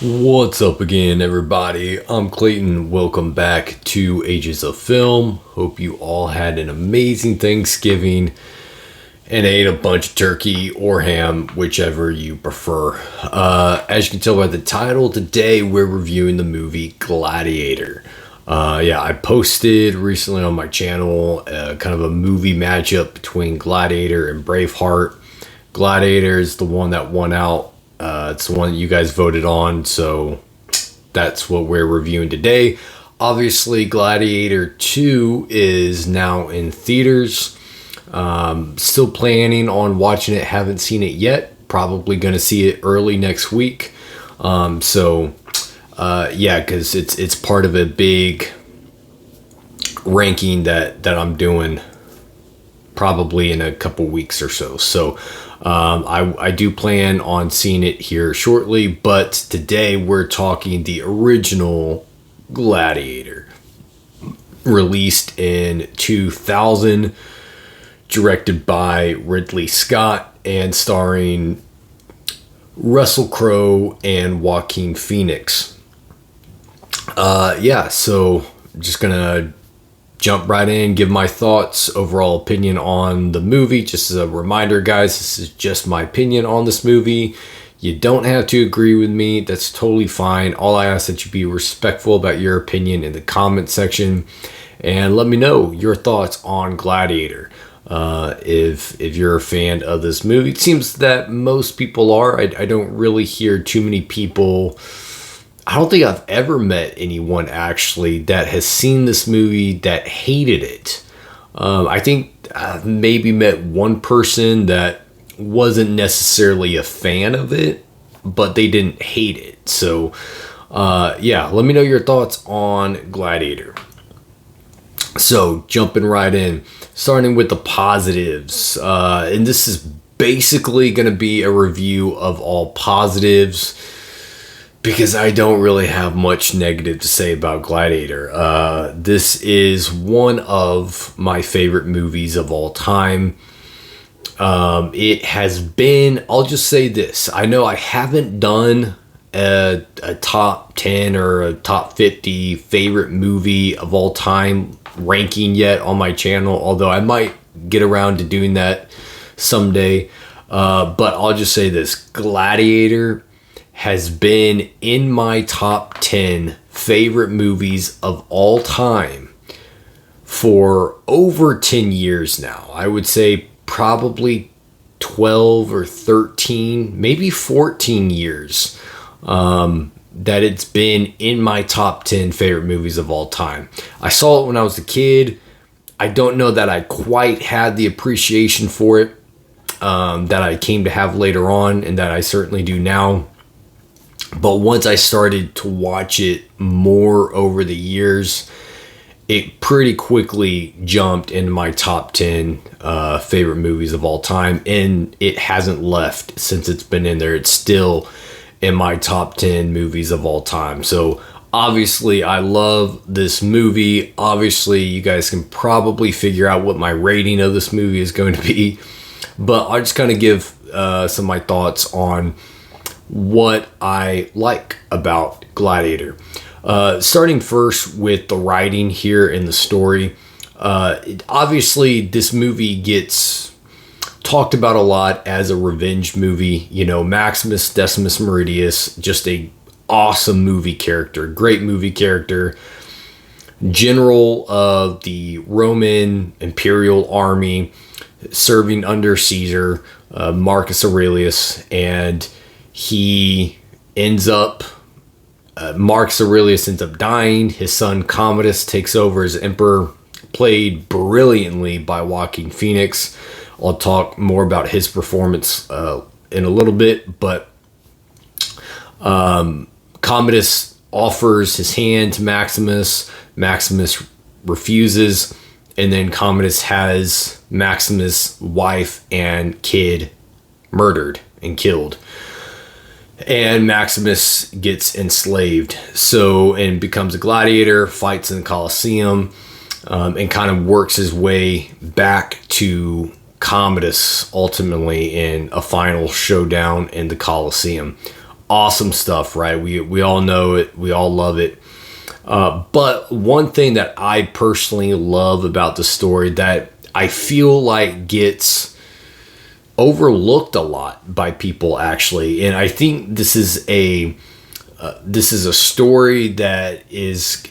What's up again, everybody? I'm Clayton. Welcome back to Ages of Film. Hope you all had an amazing Thanksgiving and ate a bunch of turkey or ham, whichever you prefer. As you can tell by the title, today we're reviewing the movie Gladiator. I posted recently on my channel kind of a movie matchup between Gladiator and Braveheart. Gladiator is the one that won out. It's the one that you guys voted on, so that's what we're reviewing today. Obviously, Gladiator 2 is now in theaters. Still planning on watching it, haven't seen it yet. Probably going to see it early next week. Because it's part of a big ranking that I'm doing probably in a couple weeks or so. So I do plan on seeing it here shortly, but today we're talking the original Gladiator, released in 2000, directed by Ridley Scott and starring Russell Crowe and Joaquin Phoenix. So I'm just gonna jump right in, give my thoughts, overall opinion on the movie. Just as a reminder, guys, this is just my opinion on this movie. You don't have to agree with me. That's totally fine. All I ask that you be respectful about your opinion in the comment section and let me know your thoughts on Gladiator. If you're a fan of this movie, it seems that most people are. I don't really hear too many people. I don't think I've ever met anyone actually that has seen this movie that hated it. I think I've maybe met one person that wasn't necessarily a fan of it, but they didn't hate it. So, let me know your thoughts on Gladiator. So, jumping right in, starting with the positives. And this is basically going to be a review of all positives, because I don't really have much negative to say about Gladiator. This is one of my favorite movies of all time. It has been, I'll just say this. I know I haven't done a top 10 or a top 50 favorite movie of all time ranking yet on my channel, although I might get around to doing that someday. But I'll just say this. Gladiator has been in my top 10 favorite movies of all time for over 10 years now. I would say probably 12 or 13, maybe 14 years that it's been in my top 10 favorite movies of all time. I saw it when I was a kid. I don't know that I quite had the appreciation for it that I came to have later on, and that I certainly do now. But once I started to watch it more over the years, it pretty quickly jumped into my top 10 favorite movies of all time. And it hasn't left since it's been in there. It's still in my top 10 movies of all time. So obviously I love this movie. Obviously you guys can probably figure out what my rating of this movie is going to be. But I'll just kind of give some of my thoughts on what I like about Gladiator. Starting first with the writing here in the story. Obviously, this movie gets talked about a lot as a revenge movie. You know, Maximus Decimus Meridius, just a awesome movie character, great movie character. General of the Roman Imperial Army, serving under Caesar, Marcus Aurelius, and Marcus Aurelius ends up dying. His son Commodus takes over as emperor, played brilliantly by Joaquin Phoenix. I'll talk more about his performance in a little bit, but Commodus offers his hand to Maximus. Maximus refuses, and then Commodus has Maximus' wife and kid murdered and killed. And Maximus gets enslaved, and becomes a gladiator, fights in the Colosseum, and kind of works his way back to Commodus ultimately in a final showdown in the Colosseum. awesome stuff, right? We all know it, we all love it. But one thing that I personally love about the story that I feel like gets overlooked a lot by people, actually, and I think this is a story that is,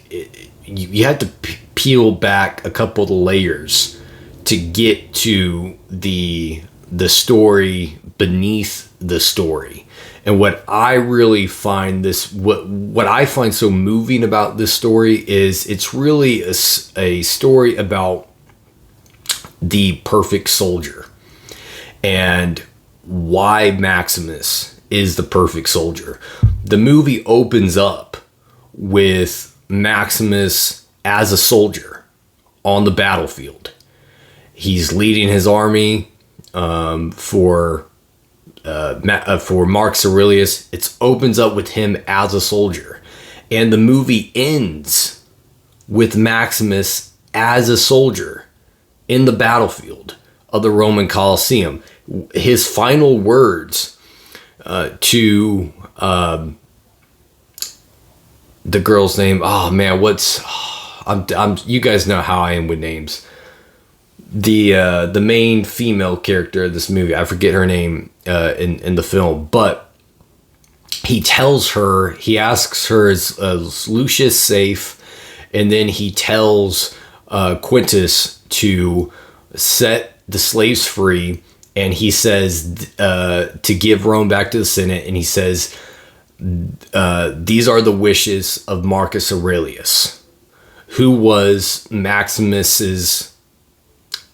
you have to peel back a couple of the layers to get to the story beneath the story. And what I really find what I find so moving about this story is it's really a story about the perfect soldier and why Maximus is the perfect soldier. The movie opens up with Maximus as a soldier on the battlefield. He's leading his army for Marcus Aurelius. It opens up with him as a soldier, and the movie ends with Maximus as a soldier in the battlefield of the Roman Colosseum. His final words to the girl's name. Oh man, I'm you guys know how I am with names. The main female character of this movie, I forget her name in the film, but he asks her, is Lucius safe? And then he tells Quintus to set the slaves free, and he says to give Rome back to the Senate, and he says these are the wishes of Marcus Aurelius, who was Maximus's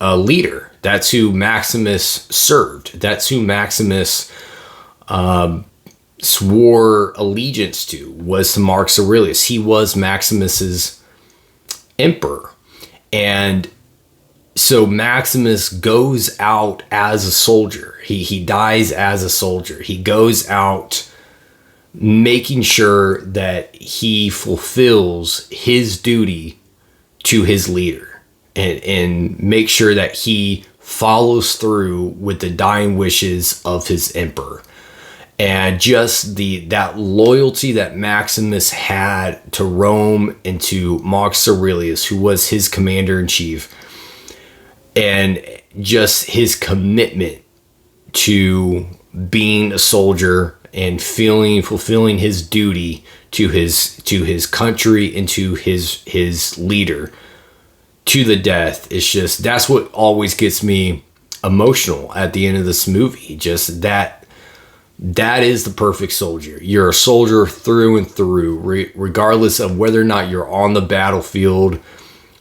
leader. That's who Maximus served. That's who Maximus swore allegiance to, was to Marcus Aurelius. He was Maximus's emperor. And so Maximus goes out as a soldier. He dies as a soldier. He goes out making sure that he fulfills his duty to his leader. And make sure that he follows through with the dying wishes of his emperor. And just that loyalty that Maximus had to Rome and to Marcus Aurelius, who was his commander-in-chief, and just his commitment to being a soldier and fulfilling his duty to his country and to his leader to the death. It's just, that's what always gets me emotional at the end of this movie. Just that is the perfect soldier. You're a soldier through and through, regardless of whether or not you're on the battlefield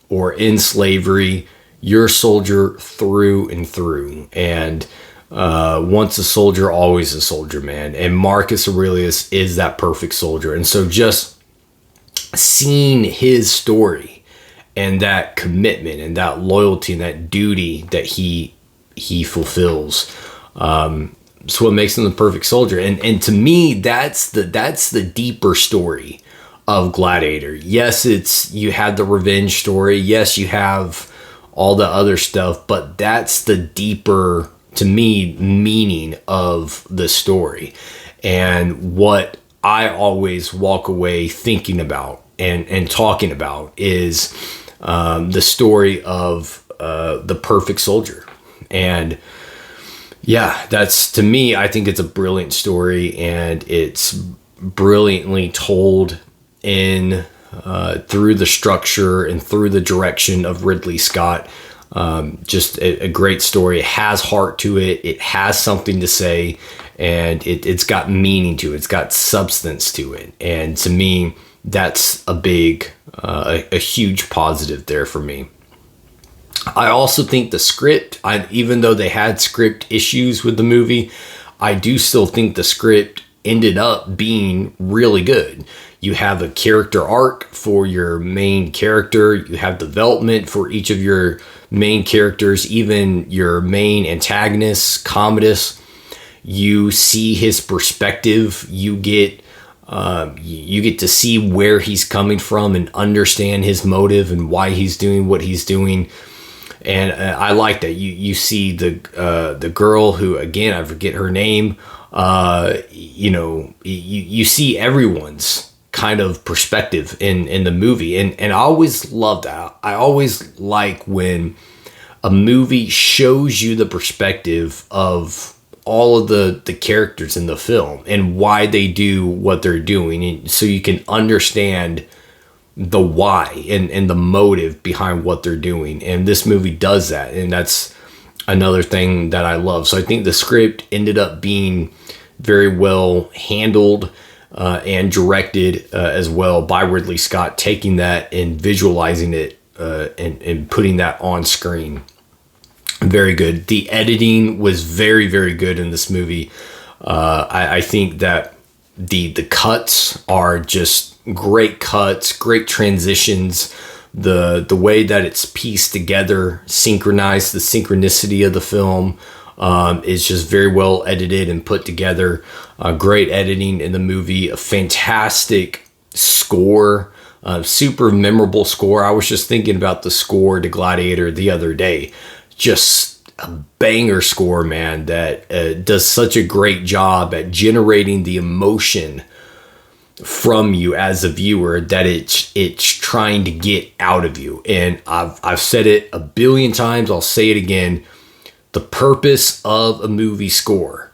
or in slavery. You're a soldier through and through. And once a soldier, always a soldier, man. And Marcus Aurelius is that perfect soldier. And so just seeing his story and that commitment and that loyalty and that duty that he fulfills, it's what makes him the perfect soldier. And to me, that's the deeper story of Gladiator. Yes, you have the revenge story. Yes, you have all the other stuff, but that's the deeper, to me, meaning of the story. And what I always walk away thinking about and talking about is the story of the perfect soldier. And yeah, that's, to me, I think it's a brilliant story, and it's brilliantly told in through the structure and through the direction of Ridley Scott. Just a great story. It has heart to it. It has something to say, and it's got meaning to it. It's got substance to it. And to me, that's a huge positive there for me. I also think the script, even though they had script issues with the movie, I do still think the script ended up being really good. You have a character arc for your main character. You have development for each of your main characters, even your main antagonist, Commodus. You see his perspective. You get to see where he's coming from and understand his motive and why he's doing what he's doing. And I like that. You see the girl who, again, I forget her name, you see everyone's kind of perspective in the movie. And I always love that. I always like when a movie shows you the perspective of all of the characters in the film and why they do what they're doing. And so you can understand the why and the motive behind what they're doing. And this movie does that. And that's another thing that I love. So I think the script ended up being very well handled and directed as well by Ridley Scott, taking that and visualizing it and putting that on screen. Very good. The editing was very, very good in this movie. I think that the cuts are just great cuts, great transitions. The way that it's pieced together, synchronized, the synchronicity of the film is just very well edited and put together. Great editing in the movie, a fantastic score, super memorable score. I was just thinking about the score to Gladiator the other day. Just a banger score, man, that does such a great job at generating the emotion from you as a viewer that it's trying to get out of you. And I've said it a billion times, I'll say it again. The purpose of a movie score,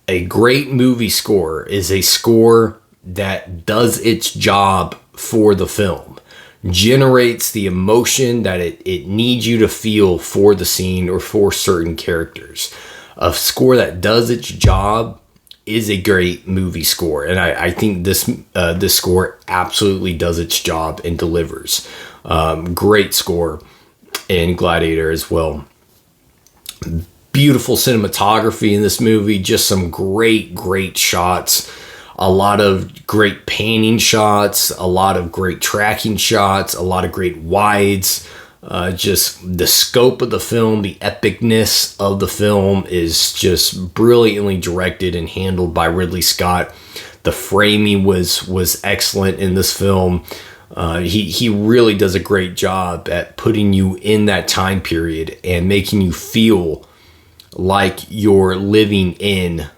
a great movie score, is a score that does its job for the film, generates the emotion that it needs you to feel for the scene or for certain characters. A score that does its job is a great movie score, and I think this score absolutely does its job and delivers. Great score in Gladiator as well. Beautiful cinematography in this movie, just some great shots, a lot of great panning shots, a lot of great tracking shots, a lot of great wides. Just the scope of the film, the epicness of the film is just brilliantly directed and handled by Ridley Scott. The framing was excellent in this film. He really does a great job at putting you in that time period and making you feel like you're living in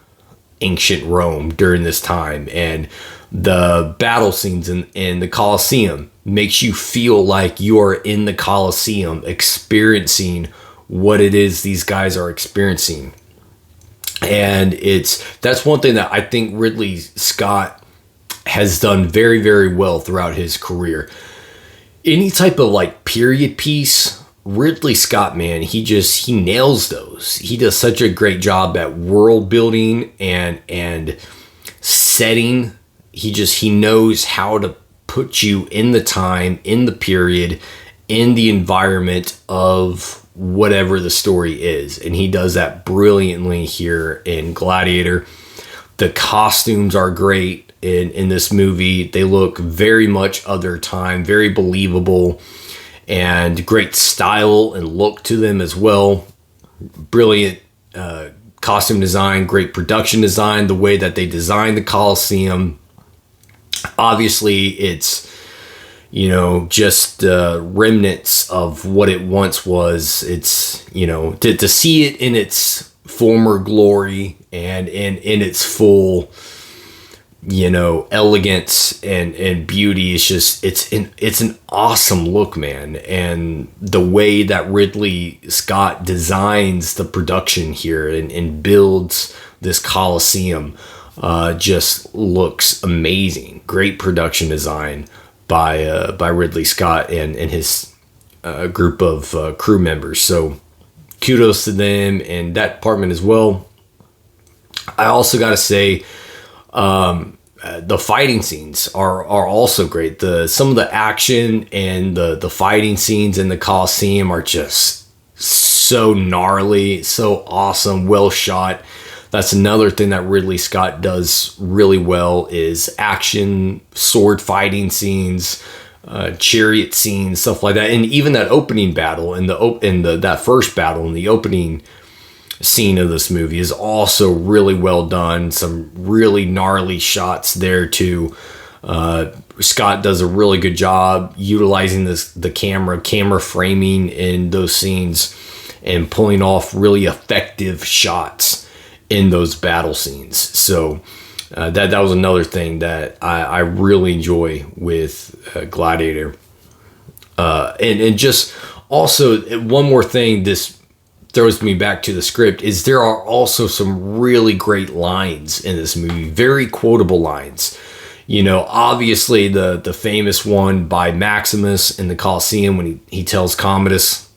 ancient Rome during this time. And the battle scenes in the Colosseum makes you feel like you're in the Colosseum experiencing what it is these guys are experiencing. And that's one thing that I think Ridley Scott has done very, very well throughout his career. Any type of like period piece, Ridley Scott, man, he nails those. He does such a great job at world building and setting. He knows how to put you in the time, in the period, in the environment of whatever the story is. And he does that brilliantly here in Gladiator. The costumes are great in this movie. They look very much of their time, very believable, and great style and look to them as well. Brilliant costume design, great production design, the way that they designed the Colosseum. Obviously, it's, just remnants of what it once was. It's, to see it in its former glory and in its full, elegance and beauty. It's just, it's an awesome look, man. And the way that Ridley Scott designs the production here and builds this Colosseum just looks amazing. Great production design by Ridley Scott and his group of crew members. So kudos to them and that department as well. I also got to say, the fighting scenes are also great. Some of the action and the fighting scenes in the Colosseum are just so gnarly, so awesome, well shot. That's another thing that Ridley Scott does really well is action, sword fighting scenes, chariot scenes, stuff like that. And even that opening battle that first battle in the opening scene of this movie is also really well done. Some really gnarly shots there too. Scott does a really good job utilizing the camera framing in those scenes and pulling off really effective shots in those battle scenes. So that was another thing that I really enjoy with Gladiator. And just also one more thing, this throws me back to the script, is there are also some really great lines in this movie, very quotable lines. You know, obviously the famous one by Maximus in the Colosseum when he tells Commodus,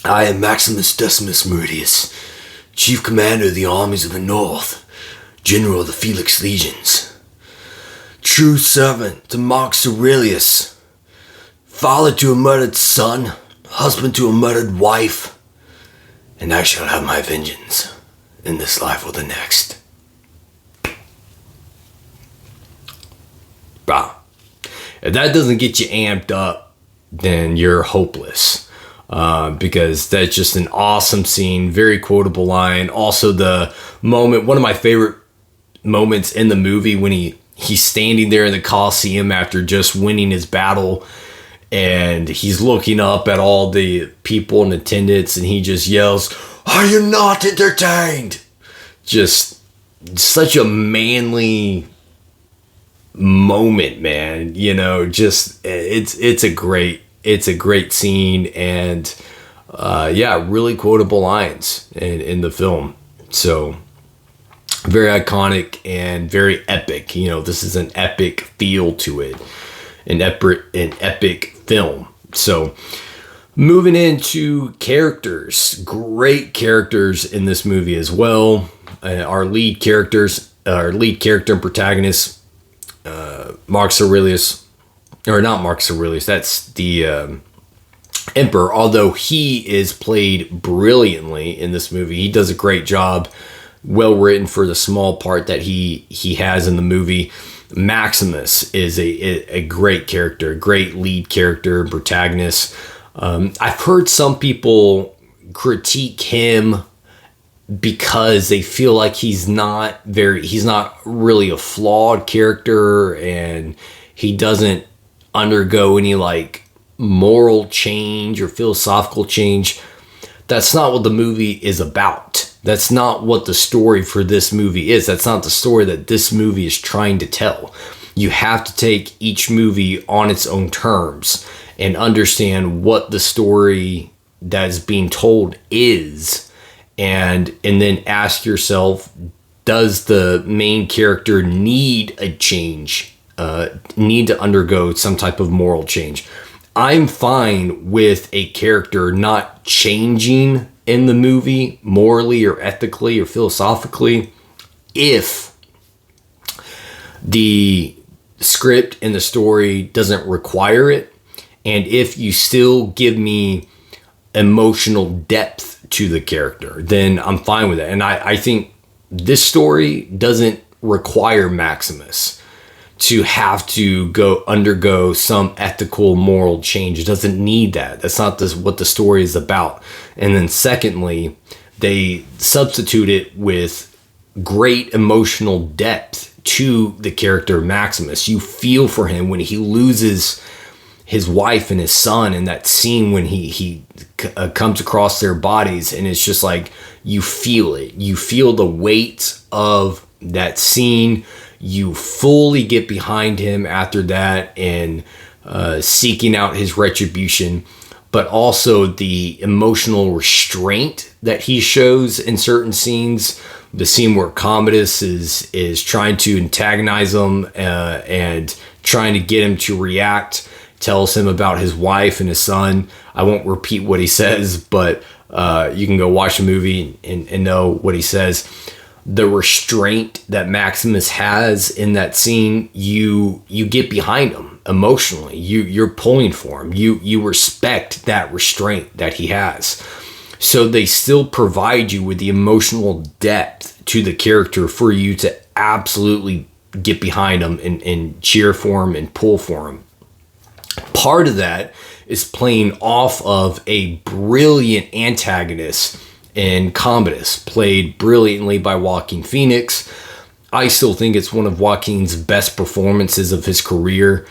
"I am Maximus Decimus Meridius, Chief Commander of the armies of the North, General of the Felix Legions, true servant to Marcus Aurelius, father to a murdered son, husband to a murdered wife, and I shall have my vengeance in this life or the next." Bah. If that doesn't get you amped up, then you're hopeless. Because that's just an awesome scene, very quotable line. Also the moment, one of my favorite moments in the movie when he's standing there in the Colosseum after just winning his battle, and he's looking up at all the people in attendance, and he just yells, "Are you not entertained?" Just such a manly moment, man. You know, just it's a great scene, and really quotable lines in the film. So very iconic and very epic. You know, this is an epic feel to it, an epic film. So moving into characters, great characters in this movie as well. Our lead character and protagonist, Marcus Aurelius, or not Marcus Aurelius, that's the Emperor, although he is played brilliantly in this movie. He does a great job, well written for the small part that he has in the movie. Maximus is a great character, a great lead character and protagonist. I've heard some people critique him because they feel like he's not really a flawed character, and he doesn't undergo any like moral change or philosophical change. That's not what the movie is about. That's not what the story for this movie is. That's not the story that this movie is trying to tell. You have to take each movie on its own terms and understand what the story that is being told is, and then ask yourself, does the main character need a change, need to undergo some type of moral change? I'm fine with a character not changing in the movie morally or ethically or philosophically if the script and the story doesn't require it, and if you still give me emotional depth to the character, then I'm fine with it. And I think this story doesn't require Maximus to have to undergo some ethical moral change. It doesn't need that. That's not what the story is about. And then secondly, they substitute it with great emotional depth to the character Maximus. You feel for him when he loses his wife and his son in that scene when he comes across their bodies, and it's just like you feel it. You feel the weight of that scene. You fully get behind him after that and seeking out his retribution, but also the emotional restraint that he shows in certain scenes. The scene where Commodus is trying to antagonize him and trying to get him to react, tells him about his wife and his son. I won't repeat what he says, but you can go watch the movie and know what he says. The restraint that Maximus has in that scene, you get behind him emotionally. You're pulling for him. You respect that restraint that he has. So they still provide you with the emotional depth to the character for you to absolutely get behind him and cheer for him and pull for him. Part of that is playing off of a brilliant antagonist in Commodus, played brilliantly by Joaquin Phoenix. I still think it's one of Joaquin's best performances of his career.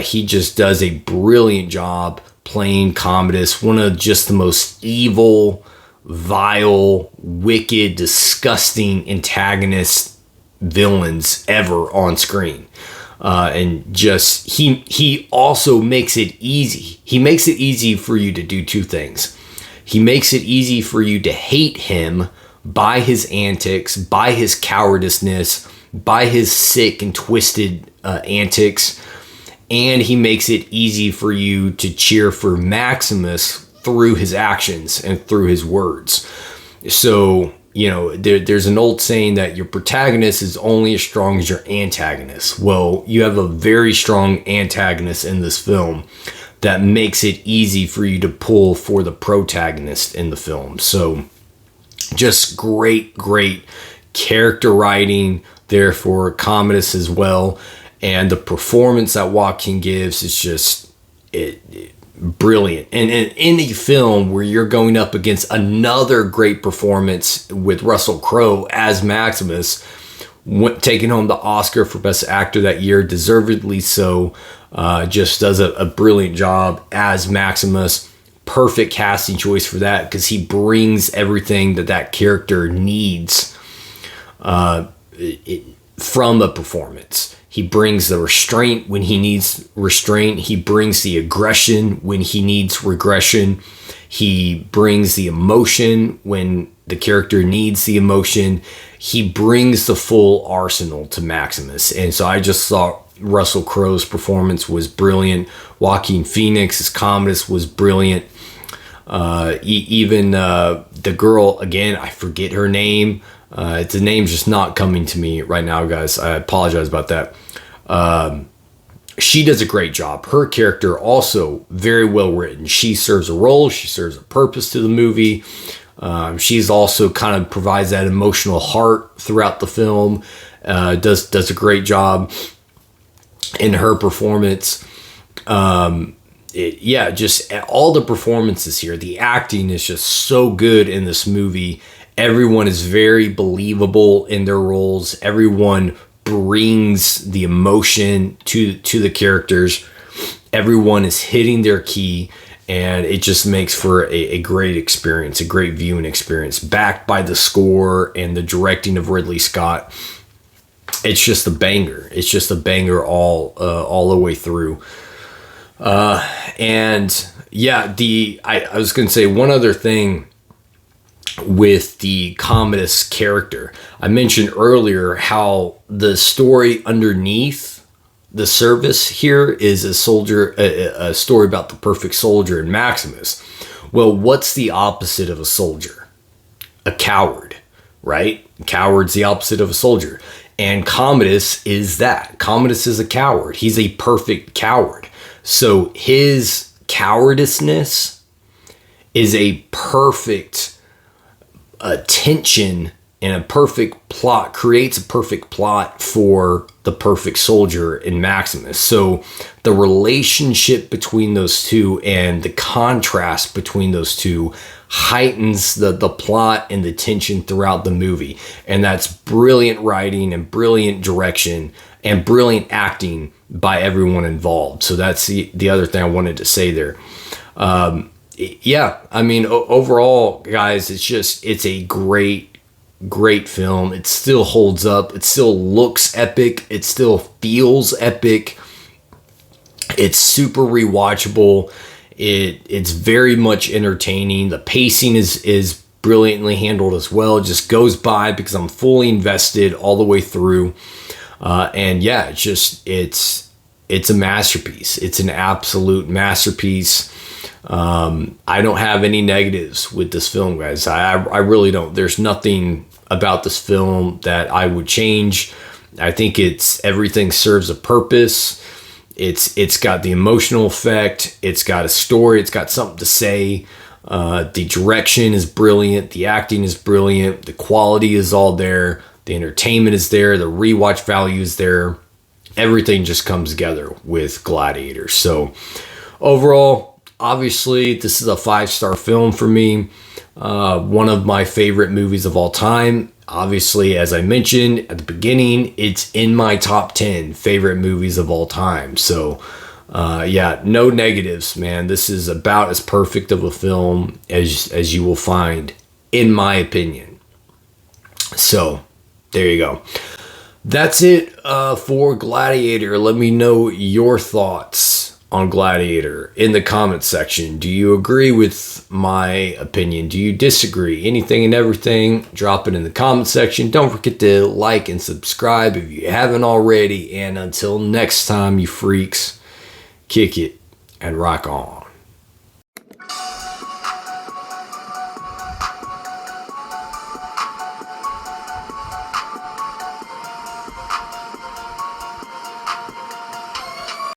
He just does a brilliant job playing Commodus, one of just the most evil, vile, wicked, disgusting antagonist villains ever on screen. And just he also makes it easy. He makes it easy for you to do two things. He makes it easy for you to hate him by his antics, by his cowardiceness, by his sick and twisted antics, and he makes it easy for you to cheer for Maximus through his actions and through his words. So, you know, there's an old saying that your protagonist is only as strong as your antagonist. Well, you have a very strong antagonist in this film that makes it easy for you to pull for the protagonist in the film. So just great character writing there for Commodus as well. And the performance that Joaquin gives is just brilliant. And in a film where you're going up against another great performance with Russell Crowe as Maximus, taking home the Oscar for Best Actor that year, deservedly so, just does a brilliant job as Maximus. Perfect casting choice for that, because he brings everything that character needs from a performance. He brings the restraint when he needs restraint. He brings the aggression when he needs regression. He brings the emotion when the character needs the emotion. He brings the full arsenal to Maximus. And so I just thought Russell Crowe's performance was brilliant. Joaquin Phoenix's Commodus was brilliant. Even the girl, again, I forget her name. The name's just not coming to me right now, guys. I apologize about that. She does a great job. Her character also very well written. She serves a role. She serves a purpose to the movie. She's also kind of provides that emotional heart throughout the film. Does a great job in her performance. Just all the performances here. The acting is just so good in this movie. Everyone is very believable in their roles. Everyone brings the emotion to the characters. Everyone is hitting their key, and it just makes for a great experience, a great viewing experience, backed by the score and the directing of Ridley Scott. It's just a banger. It's just a banger all the way through. I was going to say one other thing with the Commodus character. I mentioned earlier how the story underneath the service here is a story about the perfect soldier and Maximus. Well, what's the opposite of a soldier? A coward, right? A coward's the opposite of a soldier. And Commodus is that. Commodus is a coward. He's a perfect coward. So his cowardiceness is a perfect tension, and a perfect plot creates a perfect plot for the perfect soldier in Maximus. So the relationship between those two and the contrast between those two heightens the plot and the tension throughout the movie. And that's brilliant writing and brilliant direction and brilliant acting by everyone involved. So that's the other thing I wanted to say there. Overall, guys, it's a great film. It still holds up. It still looks epic. It still feels epic. It's super rewatchable. It's very much entertaining. The pacing is brilliantly handled as well. It just goes by because I'm fully invested all the way through. It's a masterpiece. It's an absolute masterpiece. I don't have any negatives with this film, guys. I really don't. There's nothing about this film that I would change. I think everything serves a purpose. It's got the emotional effect. It's got a story. It's got something to say. The direction is brilliant. The acting is brilliant. The quality is all there. The entertainment is there. The rewatch value is there. Everything just comes together with Gladiator. So overall, obviously, this is a 5-star film for me. One of my favorite movies of all time. Obviously, as I mentioned at the beginning, it's in my top 10 favorite movies of all time. So, no negatives, man. This is about as perfect of a film as you will find in my opinion. So, there you go. That's it for Gladiator. Let me know your thoughts on Gladiator in the comments section. Do you agree with my opinion? Do you disagree? Anything and everything, drop it in the comment section. Don't forget to like and subscribe if you haven't already. And until next time, you freaks, kick it and rock on.